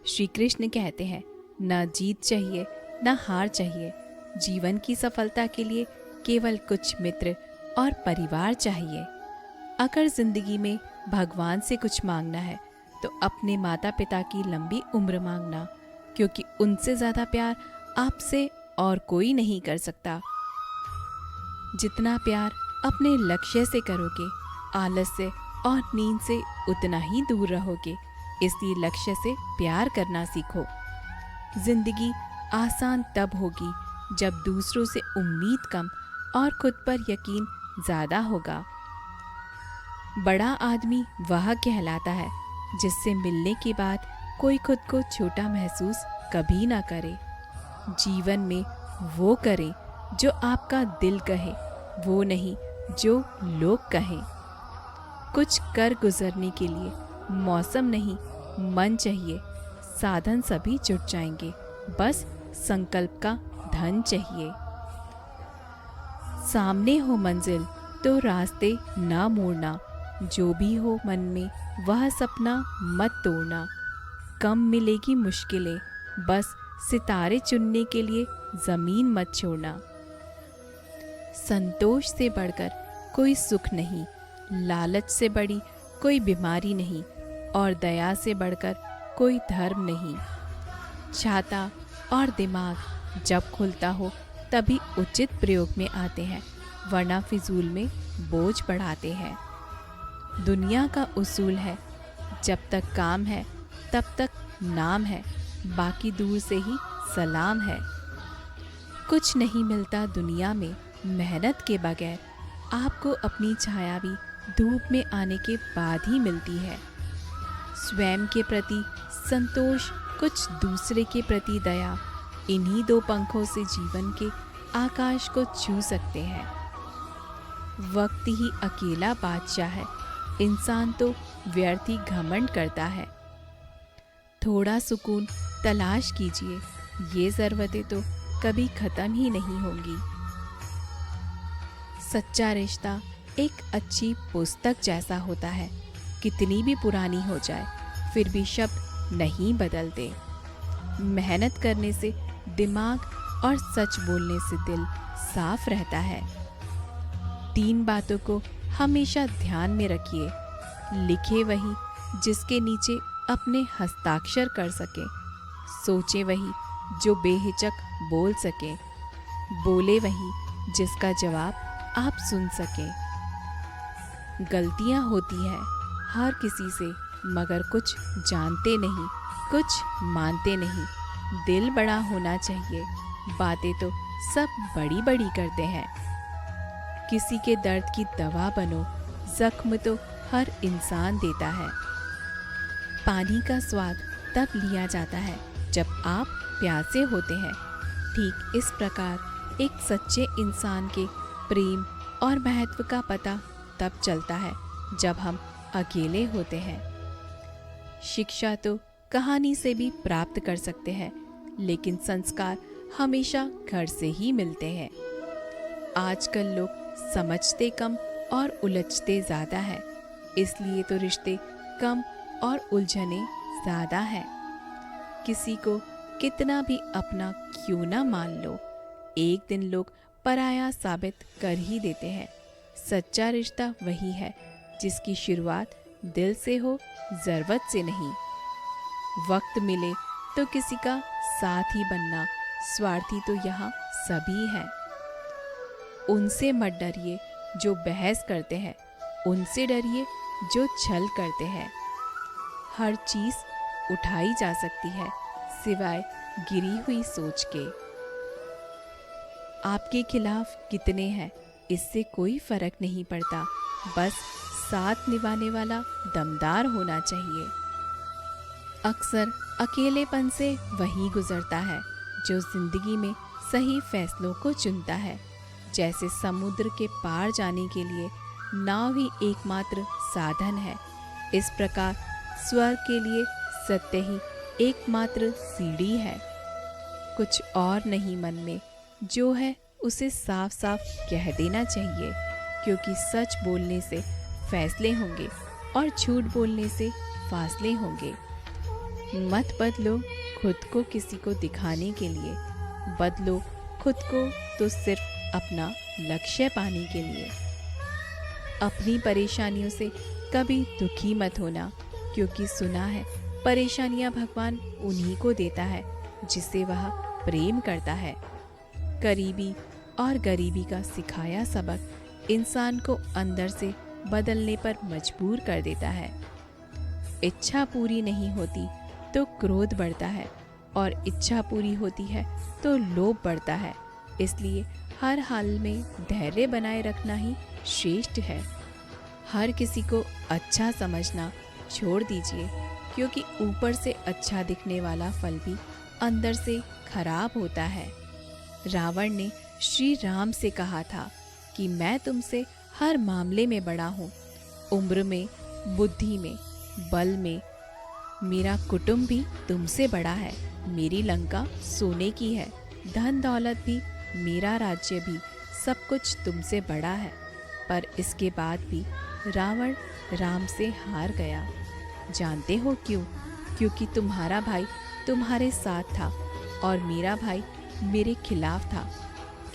श्री कृष्ण कहते हैं, न जीत चाहिए न हार चाहिए। जीवन की सफलता के लिए केवल कुछ मित्र और परिवार चाहिए। अगर जिंदगी में भगवान से कुछ मांगना है तो अपने माता पिता की लंबी उम्र मांगना, क्योंकि उनसे ज़्यादा प्यार आपसे और कोई नहीं कर सकता। जितना प्यार अपने लक्ष्य से करोगे, आलस से और नींद से उतना ही दूर रहोगे। इसलिए लक्ष्य से प्यार करना सीखो। जिंदगी आसान तब होगी जब दूसरों से उम्मीद कम और खुद पर यकीन ज़्यादा होगा। बड़ा आदमी वह कहलाता है जिससे मिलने के बाद कोई खुद को छोटा महसूस कभी ना करे। जीवन में वो करे जो आपका दिल कहे, वो नहीं जो लोग कहें। कुछ कर गुजरने के लिए मौसम नहीं, मन चाहिए। साधन सभी जुट जाएंगे, बस संकल्प का धन चाहिए। सामने हो मंजिल तो रास्ते ना मोड़ना। जो भी हो मन में वह सपना मत तोड़ना। कम मिलेगी मुश्किलें, बस सितारे चुनने के लिए जमीन मत छोड़ना। संतोष से बढ़कर कोई सुख नहीं, लालच से बड़ी कोई बीमारी नहीं, और दया से बढ़कर कोई धर्म नहीं। छाता और दिमाग जब खुलता हो तभी उचित प्रयोग में आते हैं, वरना फिजूल में बोझ बढ़ाते हैं। दुनिया का उसूल है, जब तक काम है तब तक नाम है, बाकी दूर से ही सलाम है। कुछ नहीं मिलता दुनिया में मेहनत के बगैर। आपको अपनी छाया भी धूप में आने के बाद ही मिलती है। स्वयं के प्रति संतोष, कुछ दूसरे के प्रति दया, इन्हीं दो पंखों से जीवन के आकाश को छू सकते हैं। वक्त ही अकेला बादशाह है, इंसान तो व्यर्थ ही घमंड करता है। थोड़ा सुकून तलाश कीजिए, ये ज़रूरतें तो कभी ख़त्म ही नहीं होंगी। सच्चा रिश्ता एक अच्छी पुस्तक जैसा होता है, कितनी भी पुरानी हो जाए फिर भी शब्द नहीं बदलते। मेहनत करने से दिमाग और सच बोलने से दिल साफ रहता है। 3 बातों को हमेशा ध्यान में रखिए। लिखे वही जिसके नीचे अपने हस्ताक्षर कर सके, सोचे वही जो बेहिचक बोल सके, बोले वही जिसका जवाब आप सुन सके। गलतियां होती हैं हर किसी से, मगर कुछ जानते नहीं, कुछ मानते नहीं। दिल बड़ा होना चाहिए, बातें तो सब बड़ी बड़ी करते हैं। किसी के दर्द की दवा बनो, जख्म तो हर इंसान देता है। पानी का स्वाद तब लिया जाता है जब आप प्यासे होते हैं। ठीक इस प्रकार एक सच्चे इंसान के प्रेम और महत्व का पता तब चलता है जब हम अकेले होते हैं। शिक्षा तो कहानी से भी प्राप्त कर सकते हैं, लेकिन संस्कार हमेशा घर से ही मिलते हैं। आजकल लोग समझते कम और उलझते ज़्यादा है, इसलिए तो रिश्ते कम और उलझने ज़्यादा हैं। किसी को कितना भी अपना क्यों ना मान लो, एक दिन लोग पराया साबित कर ही देते हैं। सच्चा रिश्ता वही है जिसकी शुरुआत दिल से हो, ज़रूरत से नहीं। वक्त मिले तो किसी का साथ ही बनना, स्वार्थी तो यहाँ सभी हैं। उनसे मत डरिए जो बहस करते हैं, उनसे डरिए जो छल करते हैं। हर चीज़ उठाई जा सकती है सिवाय गिरी हुई सोच के। आपके खिलाफ कितने हैं इससे कोई फर्क नहीं पड़ता, बस साथ निभाने वाला दमदार होना चाहिए। अक्सर अकेलेपन से वही गुजरता है जो जिंदगी में सही फैसलों को चुनता है। जैसे समुद्र के पार जाने के लिए नाव ही एकमात्र साधन है, इस प्रकार स्वर्ग के लिए सत्य ही एकमात्र सीढ़ी है। कुछ और नहीं मन में, जो है उसे साफ साफ कह देना चाहिए, क्योंकि सच बोलने से फैसले होंगे और झूठ बोलने से फासले होंगे। मत बदलो खुद को किसी को दिखाने के लिए, बदलो खुद को तो सिर्फ अपना लक्ष्य पाने के लिए। अपनी परेशानियों से कभी दुखी मत होना, क्योंकि सुना है परेशानियां भगवान उन्हीं को देता है जिसे वह प्रेम करता है। करीबी और गरीबी का सिखाया सबक इंसान को अंदर से बदलने पर मजबूर कर देता है। इच्छा पूरी नहीं होती तो क्रोध बढ़ता है, और इच्छा पूरी होती है तो लोभ बढ़ता है। इसलिए हर हाल में धैर्य बनाए रखना ही श्रेष्ठ है। हर किसी को अच्छा समझना छोड़ दीजिए, क्योंकि ऊपर से अच्छा दिखने वाला फल भी अंदर से खराब होता है। रावण ने श्री राम से कहा था कि मैं तुमसे हर मामले में बड़ा हूँ, उम्र में, बुद्धि में, बल में। मेरा कुटुंब भी तुमसे बड़ा है, मेरी लंका सोने की है, धन दौलत भी, मेरा राज्य भी, सब कुछ तुमसे बड़ा है। पर इसके बाद भी रावण राम से हार गया। जानते हो क्यों? क्योंकि तुम्हारा भाई तुम्हारे साथ था और मेरा भाई मेरे खिलाफ था।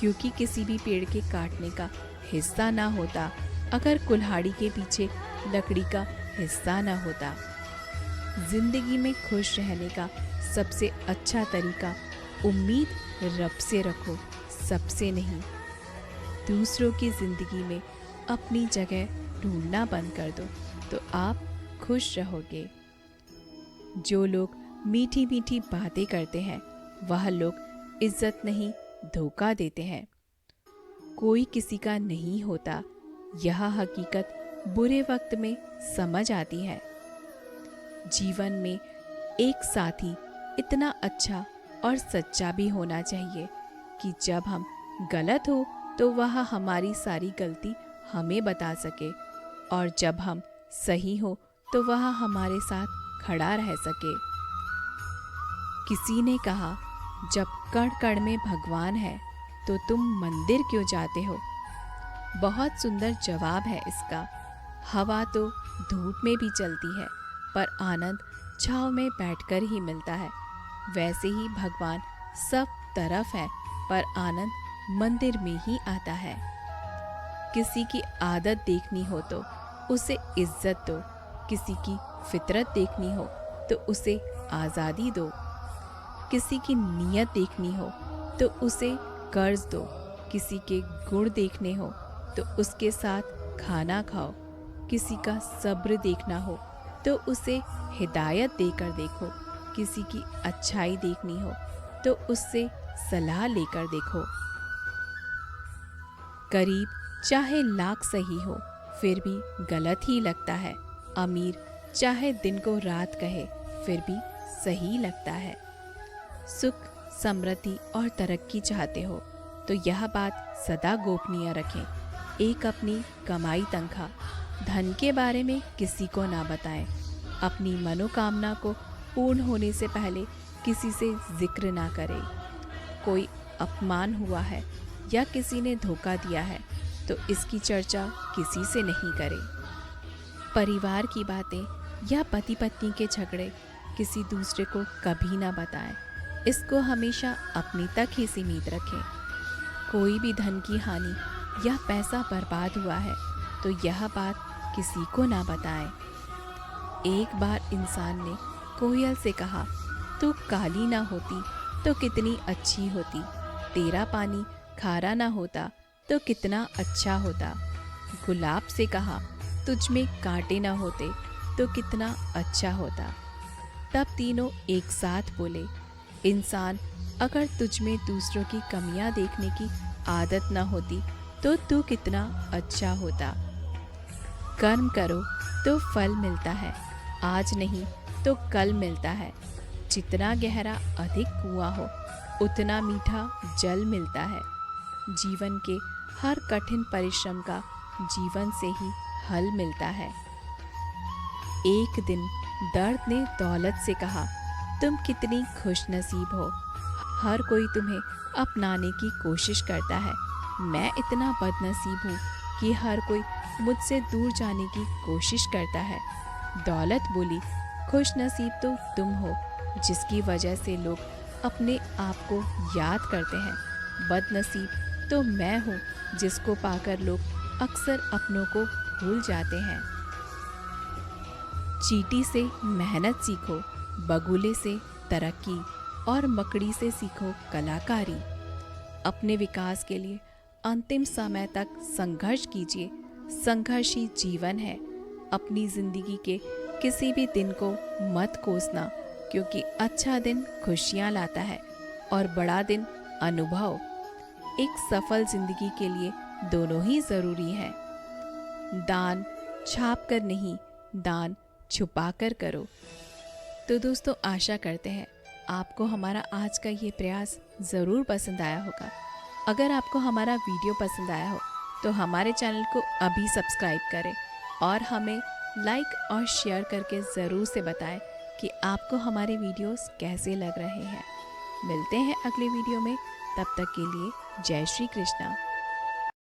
क्योंकि किसी भी पेड़ के काटने का हिस्सा ना होता अगर कुल्हाड़ी के पीछे लकड़ी का हिस्सा ना होता। जिंदगी में खुश रहने का सबसे अच्छा तरीका उम्मीद रब से रखो, सबसे नहीं। दूसरों की जिंदगी में अपनी जगह ढूंढना बंद कर दो तो आप खुश रहोगे। जो लोग मीठी मीठी बातें करते हैं वह लोग इज्जत नहीं धोखा देते हैं। कोई किसी का नहीं होता, यह हकीकत बुरे वक्त में समझ आती है। जीवन में एक साथी इतना अच्छा और सच्चा भी होना चाहिए कि जब हम गलत हो तो वह हमारी सारी गलती हमें बता सके, और जब हम सही हो तो वह हमारे साथ खड़ा रह सके। किसी ने कहा, जब कण कण में भगवान है तो तुम मंदिर क्यों जाते हो? बहुत सुंदर जवाब है इसका। हवा तो धूप में भी चलती है, पर आनंद छांव में बैठकर ही मिलता है। वैसे ही भगवान सब तरफ है, पर आनंद मंदिर में ही आता है। किसी की आदत देखनी हो तो उसे इज्जत दो, किसी की फितरत देखनी हो तो उसे आज़ादी दो, किसी की नीयत देखनी हो तो उसे कर्ज दो, किसी के गुण देखने हो तो उसके साथ खाना खाओ, किसी का सब्र देखना हो तो उसे हिदायत देकर देखो, किसी की अच्छाई देखनी हो तो उससे सलाह लेकर देखो। गरीब चाहे लाख सही हो फिर भी गलत ही लगता है, अमीर चाहे दिन को रात कहे फिर भी सही लगता है। सुख, समृद्धि और तरक्की चाहते हो तो यह बात सदा गोपनीय रखें। एक अपनी कमाई तनख्वाह, धन के बारे में किसी को ना बताएं। अपनी मनोकामना को पूर्ण होने से पहले किसी से जिक्र ना करें। कोई अपमान हुआ है या किसी ने धोखा दिया है तो इसकी चर्चा किसी से नहीं करें। परिवार की बातें या पति पत्नी के झगड़े किसी दूसरे को कभी ना बताएं। इसको हमेशा अपनी तक ही सीमित रखें। कोई भी धन की हानि या पैसा बर्बाद हुआ है तो यह बात किसी को ना बताएं। एक बार इंसान ने कोयल से कहा, तू काली ना होती तो कितनी अच्छी होती, तेरा पानी खारा ना होता तो कितना अच्छा होता। गुलाब से कहा, तुझ में कांटे ना होते तो कितना अच्छा होता। तब तीनों एक साथ बोले, इंसान अगर तुझ में दूसरों की कमियां देखने की आदत ना होती तो तू कितना अच्छा होता। कर्म करो तो फल मिलता है, आज नहीं तो कल मिलता है। जितना गहरा अधिक कुआं हो उतना मीठा जल मिलता है। जीवन के हर कठिन परिश्रम का जीवन से ही हल मिलता है। एक दिन दर्द ने दौलत से कहा, तुम कितनी खुशनसीब हो, हर कोई तुम्हें अपनाने की कोशिश करता है। मैं इतना बदनसीब हूँ कि हर कोई मुझसे दूर जाने की कोशिश करता है। दौलत बोली, खुश नसीब तो तुम हो जिसकी वजह से लोग अपने आप को याद करते हैं। बदनसीब तो मैं हूँ जिसको पाकर लोग अक्सर अपनों को भूल जाते हैं। चींटी से मेहनत सीखो, बगुले से तरक्की और मकड़ी से सीखो कलाकारी। अपने विकास के लिए अंतिम समय तक संघर्ष कीजिए। संघर्ष ही जीवन है। अपनी जिंदगी के किसी भी दिन को मत कोसना, क्योंकि अच्छा दिन खुशियाँ लाता है और बड़ा दिन अनुभव। एक सफल जिंदगी के लिए दोनों ही ज़रूरी हैं। दान छाप कर नहीं, दान छुपा कर करो। तो दोस्तों, आशा करते हैं आपको हमारा आज का ये प्रयास ज़रूर पसंद आया होगा। अगर आपको हमारा वीडियो पसंद आया हो तो हमारे चैनल को अभी सब्सक्राइब करें और हमें लाइक और शेयर करके ज़रूर से बताएं कि आपको हमारे वीडियोस कैसे लग रहे हैं। मिलते हैं अगले वीडियो में, तब तक के लिए जय श्री कृष्णा।